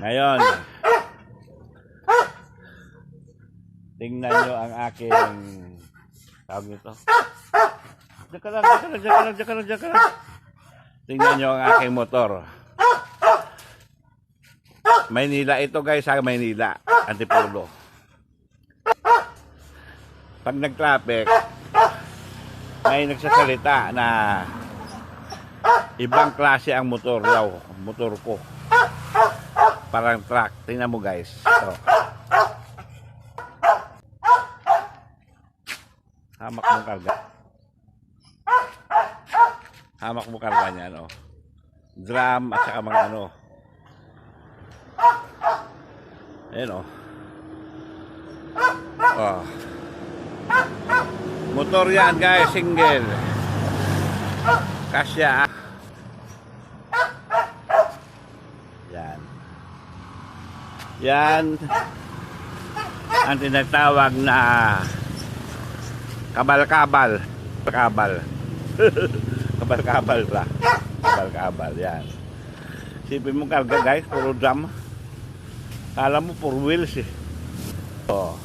Ngayon, tingnan nyo ang aking tawag nito. Diyan ka lang. Tingnan nyo ang aking motor. Maynila ito guys, sa Maynila, Antipolo. Pag nag-traffic, may nagsasalita na ibang klase ang motor daw, motor ko. Parang truck. Tingnan mo guys. Ito. Hamak mo karga. Hamak mo karga niya, no? Drum at saka mga ano. Ayan, oh. Oh. Motor yan, guys. Single. Kasya. Yan. Yan. Ang tinatawag na kabal-kabal. Kabal. Kabal-kabal ba? Kabal-kabal. Yan. Sipin mo karga, guys. Puro drum. Kala mo puro wheels eh. Oh.